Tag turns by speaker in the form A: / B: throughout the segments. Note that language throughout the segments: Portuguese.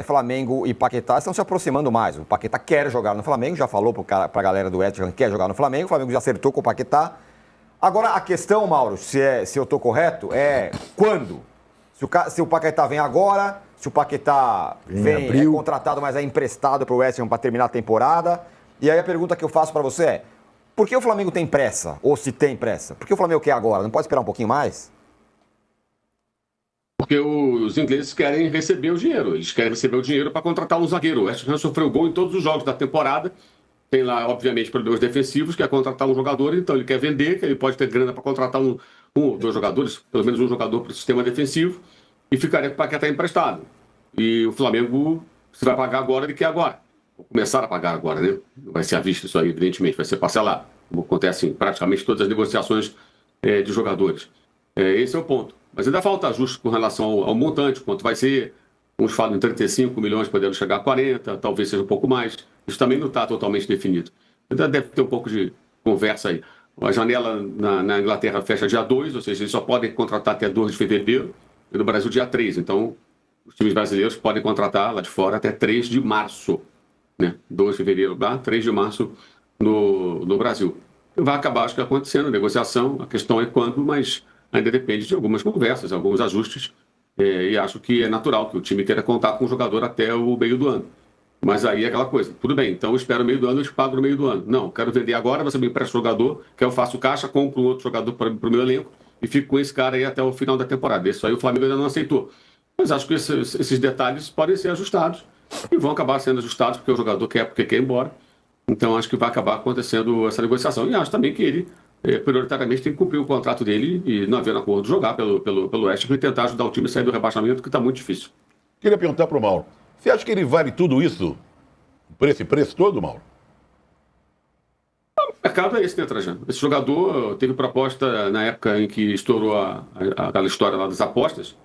A: Flamengo e Paquetá estão se aproximando mais. O Paquetá quer jogar no Flamengo, já falou para a galera do West Ham que quer jogar no Flamengo. O Flamengo já acertou com o Paquetá. Agora, a questão, Mauro, se eu estou correto, é quando? Se o Paquetá vem agora, se o Paquetá é contratado, mas é emprestado para o West Ham para terminar a temporada. E aí a pergunta que eu faço para você é, por que o Flamengo tem pressa? Ou se tem pressa? Por que o Flamengo quer agora? Não pode esperar um pouquinho mais?
B: Porque os ingleses querem receber o dinheiro. Eles querem receber o dinheiro para contratar um zagueiro. O West Ham sofreu gol em todos os jogos da temporada. Tem lá, obviamente, problemas defensivos, quer contratar um jogador, então ele quer vender, que ele pode ter grana para contratar um ou dois jogadores, pelo menos um jogador para o sistema defensivo, e ficaria com o Paquetá emprestado. E o Flamengo, se vai pagar agora, ele quer agora. Vou começar a pagar agora, né? Não vai ser à vista isso aí, evidentemente, vai ser parcelado. Como acontece em praticamente todas as negociações de jogadores. Esse é o ponto. Mas ainda falta ajuste com relação ao montante, quanto vai ser. Uns falam em 35 milhões, podendo chegar a 40, talvez seja um pouco mais. Isso também não está totalmente definido. Ainda deve ter um pouco de conversa aí. A janela na Inglaterra fecha dia 2, ou seja, eles só podem contratar até 2 de fevereiro, e no Brasil dia 3. Então, os times brasileiros podem contratar lá de fora até 3 de março. Né? 2 de fevereiro lá, 3 de março no Brasil. Vai acabar, acho que, acontecendo a negociação. A questão é quando, mas ainda depende de algumas conversas, alguns ajustes. E acho que é natural que o time queira contar com o jogador até o meio do ano. Mas aí é aquela coisa, tudo bem, então eu espero o meio do ano, eu te pago no meio do ano. Não, quero vender agora, você me empresta o jogador, que eu faço caixa, compro um outro jogador para o meu elenco e fico com esse cara aí até o final da temporada. Isso aí o Flamengo ainda não aceitou. Mas acho que esses detalhes podem ser ajustados e vão acabar sendo ajustados porque o jogador quer, porque quer ir embora. Então acho que vai acabar acontecendo essa negociação. E acho também que ele, prioritariamente, tem que cumprir o contrato dele e, não havendo acordo, jogar pelo West Ham e tentar ajudar o time a sair do rebaixamento, que está muito difícil.
C: Queria perguntar para o Mauro, você acha que ele vale tudo isso? Por esse preço todo, Mauro?
B: O mercado é esse, né, Trajano? Esse jogador teve proposta na época em que estourou aquela história lá das apostas,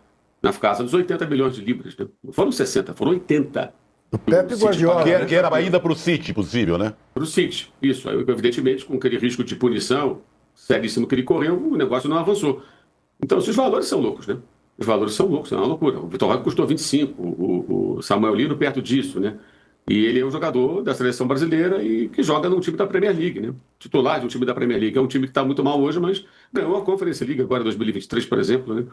B: na casa dos 80 milhões de libras. Né? Não foram 60, foram 80.
D: O Pepe Guardiola.
C: Que era ainda para o City, possível, né?
B: Para o City, isso. Aí, evidentemente, com aquele risco de punição seríssimo que ele correu, o negócio não avançou. Então, esses valores são loucos, né? Os valores são loucos, é uma loucura. O Vitor Roque custou 25, o Samuel Lino perto disso, né? E ele é um jogador da seleção brasileira e que joga num time da Premier League, né? Titular de um time da Premier League. É um time que está muito mal hoje, mas ganhou a Conference League agora em 2023, por exemplo, né?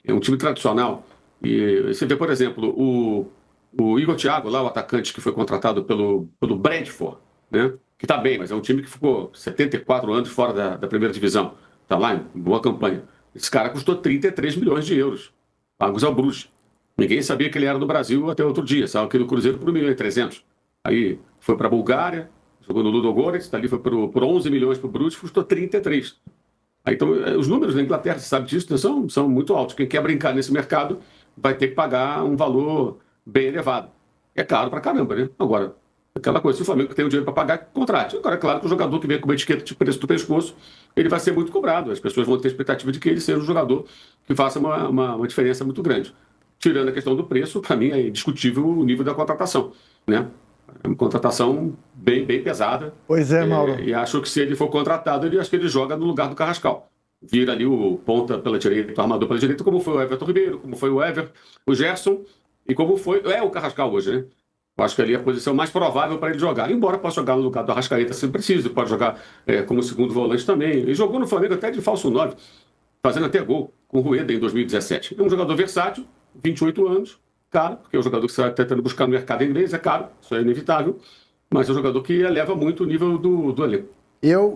B: É um time tradicional. E você vê, por exemplo, o Igor Thiago, lá, o atacante que foi contratado pelo Brentford, né? Que está bem, mas é um time que ficou 74 anos fora da primeira divisão. Está lá em boa campanha. Esse cara custou 33 milhões de euros, pagos ao Bruges. Ninguém sabia que ele era do Brasil até outro dia. Saiu aqui do Cruzeiro por 1.300.000. Aí foi para a Bulgária, jogou no Ludogorets, dali foi por 11 milhões para o Bruges, custou 33. Aí, então, os números na Inglaterra, você sabe disso, são muito altos. Quem quer brincar nesse mercado vai ter que pagar um valor bem elevado. É caro pra caramba, né? Agora, aquela coisa, se o Flamengo tem o dinheiro para pagar, contrate. Agora, é claro que o jogador que vem com uma etiqueta de preço do pescoço, ele vai ser muito cobrado. As pessoas vão ter a expectativa de que ele seja um jogador que faça uma diferença muito grande. Tirando a questão do preço, para mim é indiscutível o nível da contratação, né? É uma contratação bem pesada.
D: Pois é, Mauro.
B: E acho que se ele for contratado, acho que ele joga no lugar do Carrascal. Vira ali o ponta pela direita, o armador pela direita, como foi o Everton Ribeiro, como foi o Gerson, e como foi o Carrascal hoje, né? Eu acho que ali é a posição mais provável para ele jogar. Embora possa jogar no lugar do Arrascaeta se preciso, pode jogar como segundo volante também. Ele jogou no Flamengo até de falso 9, fazendo até gol com o Rueda em 2017. É um jogador versátil, 28 anos, caro, porque é um jogador que você vai tentando buscar no mercado inglês, é caro, isso é inevitável, mas é um jogador que eleva muito o nível do elenco.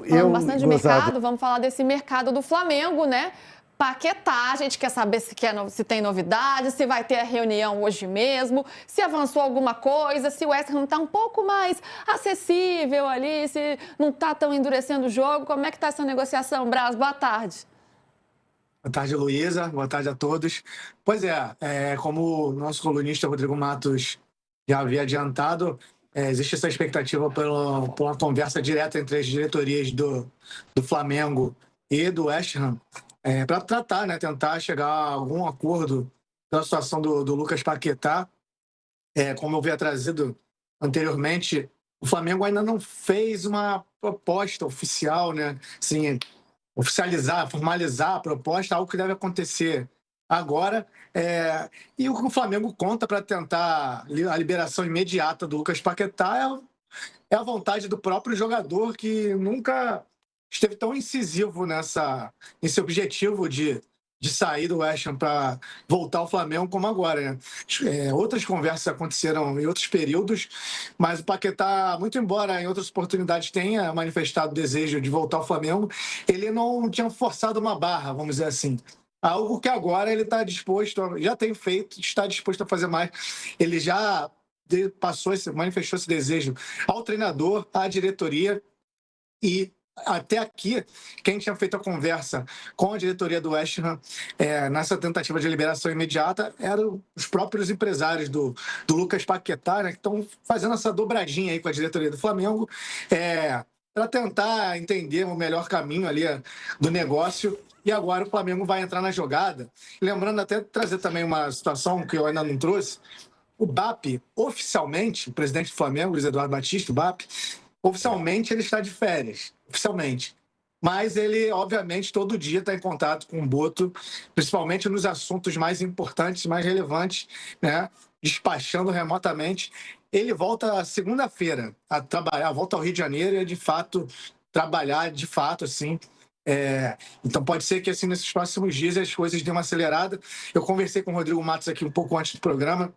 E: Falando bastante de mercado, vamos falar desse mercado do Flamengo, né? Paquetá, a gente quer saber se tem novidade, se vai ter a reunião hoje mesmo, se avançou alguma coisa, se o West Ham está um pouco mais acessível ali, se não está tão endurecendo o jogo. Como é que está essa negociação, Braz? Boa tarde.
F: Boa tarde, Luísa. Boa tarde a todos. Pois como o nosso colunista Rodrigo Matos já havia adiantado, existe essa expectativa por uma conversa direta entre as diretorias do Flamengo e do West Ham para tratar, né, tentar chegar a algum acordo pela situação do Lucas Paquetá. Como eu havia trazido anteriormente, o Flamengo ainda não fez uma proposta oficial, né, assim, formalizar a proposta, algo que deve acontecer agora. E o que o Flamengo conta para tentar a liberação imediata do Lucas Paquetá é a vontade do próprio jogador, que nunca esteve tão incisivo nesse objetivo de sair do West Ham para voltar ao Flamengo como agora, né? Outras conversas aconteceram em outros períodos, mas o Paquetá, muito embora em outras oportunidades tenha manifestado o desejo de voltar ao Flamengo, ele não tinha forçado uma barra, vamos dizer assim. Algo que agora ele está disposto, já tem feito, está disposto a fazer mais. Ele já manifestou esse desejo ao treinador, à diretoria, e até aqui, quem tinha feito a conversa com a diretoria do West Ham nessa tentativa de liberação imediata eram os próprios empresários do Lucas Paquetá, né, que estão fazendo essa dobradinha aí com a diretoria do Flamengo para tentar entender o melhor caminho ali do negócio. E agora o Flamengo vai entrar na jogada. Lembrando, até trazer também uma situação que eu ainda não trouxe, o BAP, oficialmente, o presidente do Flamengo, Luiz Eduardo Batista, o BAP, oficialmente ele está de férias, oficialmente. Mas ele, obviamente, todo dia está em contato com o Boto, principalmente nos assuntos mais importantes, mais relevantes, né? Despachando remotamente. Ele volta segunda-feira a trabalhar, volta ao Rio de Janeiro e, de fato, trabalhar, de fato, assim. Então pode ser que assim nesses próximos dias as coisas dêem uma acelerada. Eu conversei com o Rodrigo Matos aqui um pouco antes do programa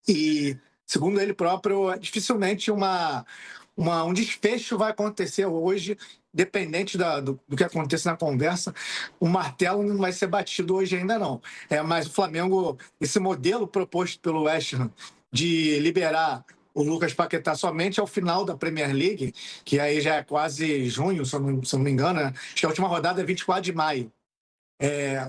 F: e, segundo ele próprio, dificilmente um desfecho vai acontecer hoje, dependente do que aconteça na conversa. O martelo não vai ser batido hoje ainda não. Mas o Flamengo, esse modelo proposto pelo West Ham de liberar o Lucas Paquetá somente ao final da Premier League, que aí já é quase junho, se eu não me engano, né? Acho que a última rodada é 24 de maio.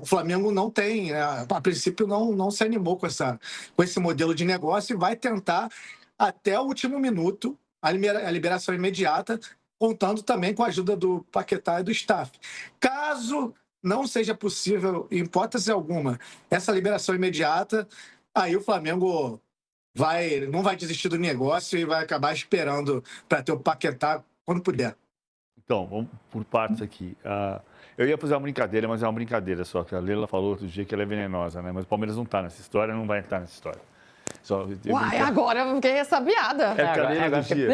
F: O Flamengo não tem, a princípio, não se animou com esse modelo de negócio e vai tentar, até o último minuto, a liberação imediata, contando também com a ajuda do Paquetá e do staff. Caso não seja possível, em hipótese alguma, essa liberação imediata, aí o Flamengo não vai desistir do negócio e vai acabar esperando para ter o Paquetá quando puder.
C: Então, vamos por partes aqui. Eu ia fazer uma brincadeira, mas é uma brincadeira só, que a Leila falou outro dia que ela é venenosa, né? Mas o Palmeiras não está nessa história, não vai entrar nessa história.
E: Uai, agora eu fiquei ressabiada.
C: É a Leila do dia.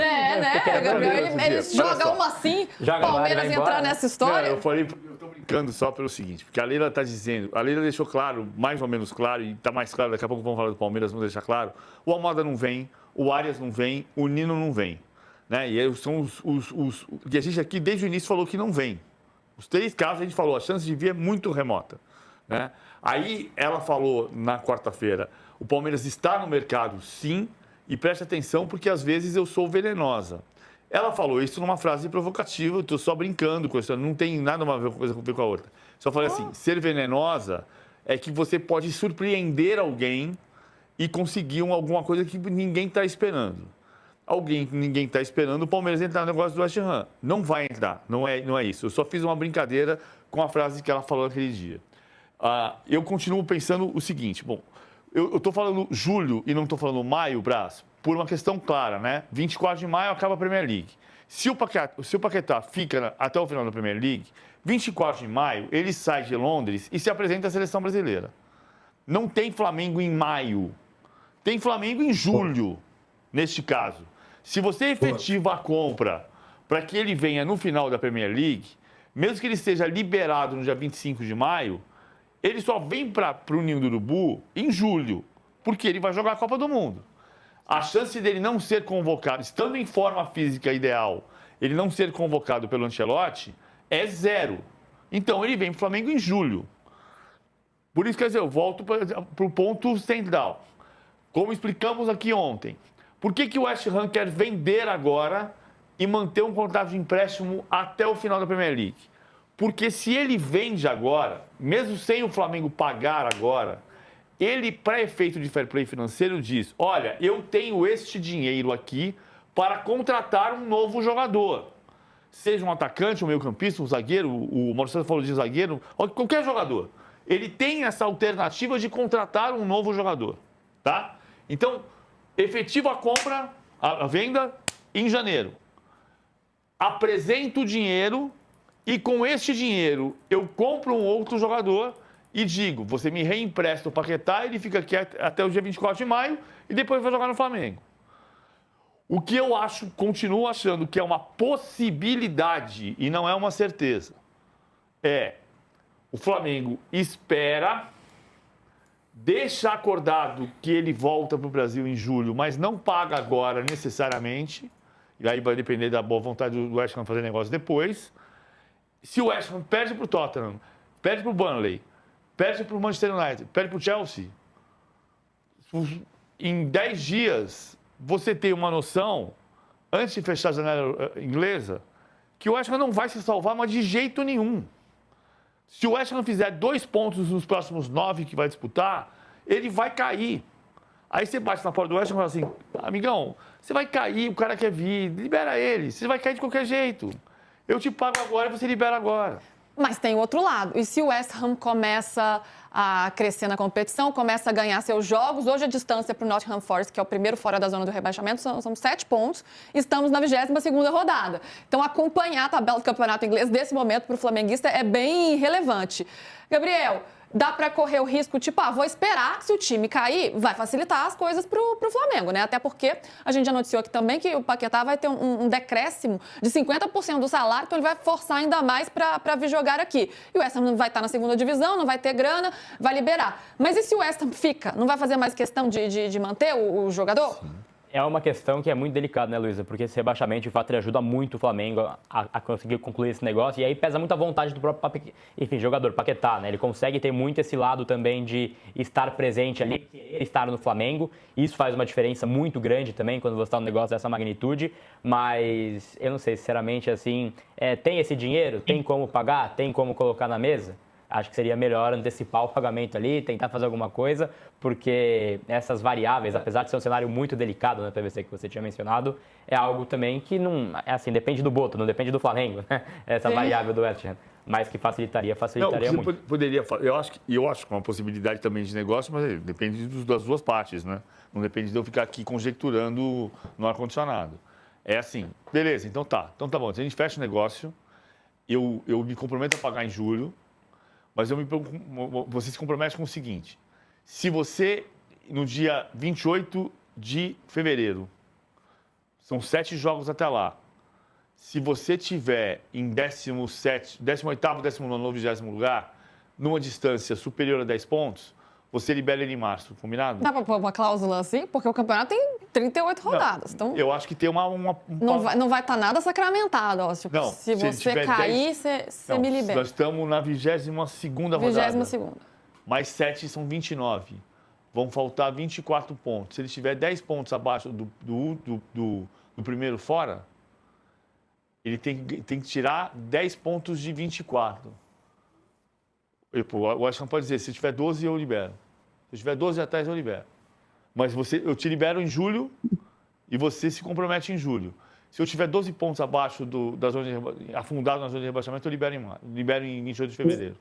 E: Gabriel, ele joga uma assim, Palmeiras entrar nessa história.
C: Não, eu estou brincando só pelo seguinte, porque a Leila está dizendo, a Leila deixou claro, mais ou menos claro, e está mais claro, daqui a pouco vamos falar do Palmeiras, vamos deixar claro, o Almada não vem, o Arias não vem, o Nino não vem. Né? E são os que a gente aqui desde o início falou que não vem. Os 3 casos a gente falou, a chance de vir é muito remota. Né? Aí ela falou na quarta-feira, o Palmeiras está no mercado, sim, e preste atenção porque às vezes eu sou venenosa. Ela falou isso numa frase provocativa, eu estou só brincando com isso, não tem nada a ver com a outra. Só falei assim, ser venenosa é que você pode surpreender alguém e conseguir alguma coisa que ninguém está esperando. Alguém que ninguém está esperando, o Palmeiras entrar no negócio do West Ham. Não vai entrar, não é isso. Eu só fiz uma brincadeira com a frase que ela falou naquele dia. Eu continuo pensando o seguinte, bom, eu estou falando julho e não estou falando maio, Brás, por uma questão clara, né? 24 de maio acaba a Premier League. Se o Paquetá fica até o final da Premier League, 24 de maio ele sai de Londres e se apresenta à seleção brasileira. Não tem Flamengo em maio, tem Flamengo em julho, neste caso. Se você efetiva a compra para que ele venha no final da Premier League, mesmo que ele esteja liberado no dia 25 de maio, ele só vem para o Ninho do Urubu em julho, porque ele vai jogar a Copa do Mundo. A chance dele não ser convocado, estando em forma física ideal, ele não ser convocado pelo Ancelotti é 0. Então ele vem para o Flamengo em julho. Por isso, quer dizer, eu volto para o ponto central. Como explicamos aqui ontem, por que o West Ham quer vender agora e manter um contrato de empréstimo até o final da Premier League? Porque se ele vende agora, mesmo sem o Flamengo pagar agora, ele, para efeito de fair play financeiro, diz, olha, eu tenho este dinheiro aqui para contratar um novo jogador. Seja um atacante, um meio-campista, um zagueiro, o Marcelo falou de zagueiro, qualquer jogador. Ele tem essa alternativa de contratar um novo jogador, tá? Então, efetiva a compra, a venda, em janeiro. Apresento o dinheiro e com este dinheiro eu compro um outro jogador e digo, você me reempresta o Paquetá, ele fica aqui até o dia 24 de maio e depois vai jogar no Flamengo. O que eu acho, continuo achando que é uma possibilidade e não é uma certeza, é o Flamengo espera, deixa acordado que ele volta para o Brasil em julho, mas não paga agora necessariamente, e aí vai depender da boa vontade do West Ham fazer negócio depois. Se o West Ham perde para o Tottenham, perde para o Burnley, perde para o Manchester United, perde para o Chelsea, em 10 dias você tem uma noção, antes de fechar a janela inglesa, que o West Ham não vai se salvar, mas de jeito nenhum. Se o West Ham fizer 2 pontos nos próximos 9 que vai disputar, ele vai cair. Aí você bate na porta do West Ham e fala assim, amigão, você vai cair, o cara quer vir, libera ele, você vai cair de qualquer jeito. Eu te pago agora e você libera agora.
E: Mas tem o outro lado. E se o West Ham começa a crescer na competição, começa a ganhar seus jogos, hoje a distância para o Nottingham Forest, que é o primeiro fora da zona do rebaixamento, são 7 pontos. Estamos na 22ª rodada. Então, acompanhar a tabela do campeonato inglês desse momento para o flamenguista é bem relevante. Gabriel, dá para correr o risco, tipo, vou esperar, se o time cair, vai facilitar as coisas pro Flamengo, né? Até porque a gente já noticiou aqui também que o Paquetá vai ter um decréscimo de 50% do salário, então ele vai forçar ainda mais para vir jogar aqui. E o West Ham não vai estar na segunda divisão, não vai ter grana, vai liberar. Mas e se o West Ham fica? Não vai fazer mais questão de manter o jogador? Sim.
G: É uma questão que é muito delicada, né, Luísa? Porque esse rebaixamento, de fato, ele ajuda muito o Flamengo a conseguir concluir esse negócio. E aí pesa muito a vontade do próprio, jogador, Paquetá, né? Ele consegue ter muito esse lado também de estar presente ali, querer estar no Flamengo. Isso faz uma diferença muito grande também quando você está num negócio dessa magnitude. Mas eu não sei, sinceramente, assim, tem esse dinheiro? Tem como pagar? Tem como colocar na mesa? Acho que seria melhor antecipar o pagamento ali, tentar fazer alguma coisa, porque essas variáveis, apesar de ser um cenário muito delicado na PVC que você tinha mencionado, é algo também que não, depende do Boto, não depende do Flamengo, né? Essa variável do West Ham, mas que facilitaria não, muito.
C: Poderia, eu acho que é uma possibilidade também de negócio, mas depende das duas partes, né? Não depende de eu ficar aqui conjecturando no ar-condicionado. É assim, beleza, então tá bom, se a gente fecha o negócio, eu me comprometo a pagar em julho, mas você se compromete com o seguinte, se você, no dia 28 de fevereiro, são 7 jogos até lá, se você tiver em 18º, 19º ou 20º lugar, numa distância superior a 10 pontos, você libera ele em março, combinado?
E: Dá para pôr uma cláusula assim? Porque o campeonato tem 38 rodadas. Então,
C: eu acho que tem
E: Não vai estar nada sacramentado. Ó. Tipo,
C: não,
E: se você cair, você me libera.
C: Nós estamos na 22ª rodada.
E: 22ª.
C: Mais 7 são 29. Vão faltar 24 pontos. Se ele tiver 10 pontos abaixo do primeiro fora, ele tem que tirar 10 pontos de 24. O West Ham pode dizer, se tiver 12, eu libero. Se tiver 12 atrás, eu libero. Mas eu te libero em julho e você se compromete em julho. Se eu tiver 12 pontos abaixo afundado na zona de rebaixamento, eu libero em 28 de fevereiro.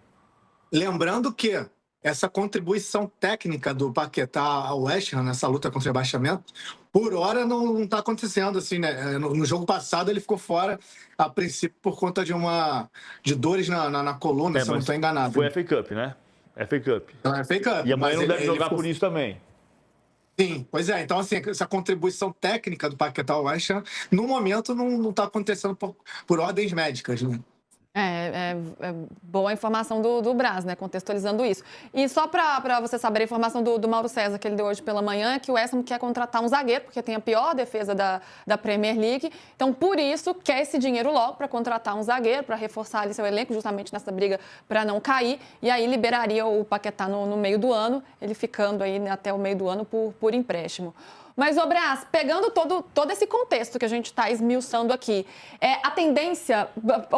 F: Lembrando que essa contribuição técnica do Paquetá ao West Ham nessa luta contra o rebaixamento, por hora não está acontecendo assim, né? No jogo passado ele ficou fora, a princípio, por conta de dores na coluna, se eu não estou enganado.
C: Foi a FA Cup, né? FA Cup.
F: Então, é FA Cup.
C: E amanhã não deve jogar por isso também.
F: Sim, pois é. Então, assim, essa contribuição técnica do Paquetá ao West Ham, no momento, não está acontecendo por ordens médicas, né?
E: É boa a informação do Braz, né? Contextualizando isso. E só para você saber a informação do Mauro César, que ele deu hoje pela manhã, é que o West Ham quer contratar um zagueiro, porque tem a pior defesa da Premier League. Então, por isso, quer esse dinheiro logo para contratar um zagueiro, para reforçar ali seu elenco, justamente nessa briga para não cair. E aí liberaria o Paquetá no meio do ano, ele ficando aí até o meio do ano por empréstimo. Mas, ô Braz, pegando todo esse contexto que a gente está esmiuçando aqui, a tendência,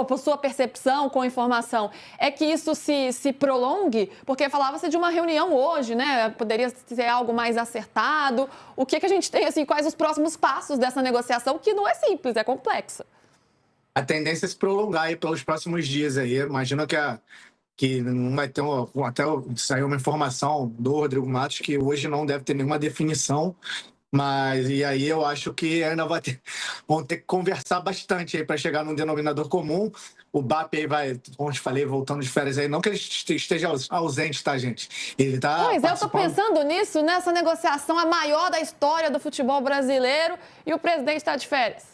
E: por sua percepção, com informação, é que isso se prolongue? Porque falava-se de uma reunião hoje, né? Poderia ser algo mais acertado. O que a gente tem, assim, quais os próximos passos dessa negociação, que não é simples, é complexa?
F: A tendência é se prolongar aí pelos próximos dias aí. Imagino que não vai ter até saiu uma informação do Rodrigo Matos que hoje não deve ter nenhuma definição. Mas, e aí eu acho que ainda vão ter que conversar bastante aí para chegar num denominador comum. O BAP aí vai, como eu te falei, voltando de férias aí. Não que ele esteja ausente, tá, gente? Ele tá
E: Pois é, eu tô pensando nisso, nessa negociação, a maior da história do futebol brasileiro, e o presidente está de férias.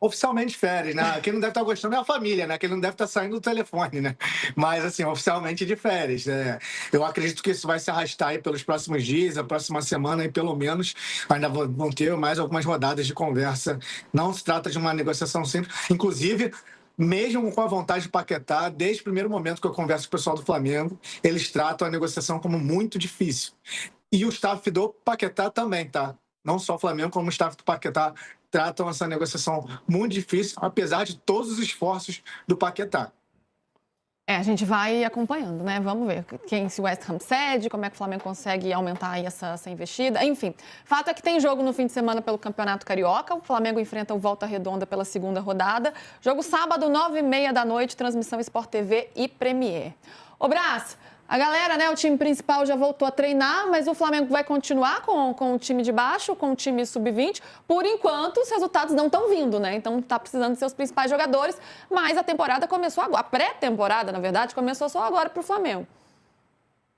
F: Oficialmente férias, né? Quem não deve estar gostando é a família, né? Quem não deve estar saindo do telefone, né? Mas, assim, oficialmente de férias, né? Eu acredito que isso vai se arrastar aí pelos próximos dias, a próxima semana e pelo menos ainda vão ter mais algumas rodadas de conversa. Não se trata de uma negociação simples. Inclusive, mesmo com a vontade de Paquetá, desde o primeiro momento que eu converso com o pessoal do Flamengo, eles tratam a negociação como muito difícil. E o staff do Paquetá também, tá? Não só o Flamengo, como o staff do Paquetá tratam essa negociação muito difícil, apesar de todos os esforços do Paquetá.
E: A gente vai acompanhando, né? Vamos ver se o West Ham cede, como é que o Flamengo consegue aumentar aí essa investida. Enfim, fato é que tem jogo no fim de semana pelo Campeonato Carioca. O Flamengo enfrenta o Volta Redonda pela segunda rodada. Jogo sábado, 9h30 da noite, transmissão Sport TV e Premier. Ô, Brás, a galera, né, o time principal já voltou a treinar, mas o Flamengo vai continuar com o time de baixo, com o time sub-20. Por enquanto, os resultados não estão vindo, né? Então, tá precisando de seus principais jogadores, mas a temporada começou agora. A pré-temporada, na verdade, começou só agora para o Flamengo.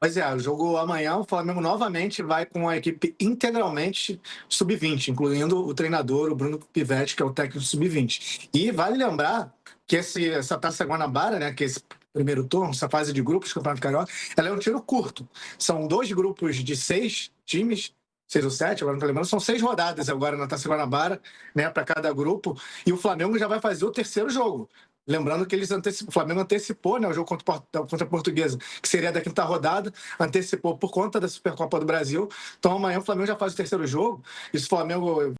F: Pois é, o jogo amanhã, o Flamengo novamente vai com a equipe integralmente sub-20, incluindo o treinador, o Bruno Pivetti, que é o técnico sub-20. E vale lembrar que essa Taça Guanabara, né, que esse primeiro turno, essa fase de grupos do Campeonato Carioca, ela é um tiro curto. São 2 grupos de 6 times, 6 ou 7, agora não estou lembrando, são 6 rodadas agora na Taça Guanabara, né, para cada grupo, e o Flamengo já vai fazer o terceiro jogo. Lembrando que o Flamengo antecipou, né, o jogo contra a Portuguesa, que seria da quinta rodada, antecipou por conta da Supercopa do Brasil. Então amanhã o Flamengo já faz o terceiro jogo, e se o Flamengo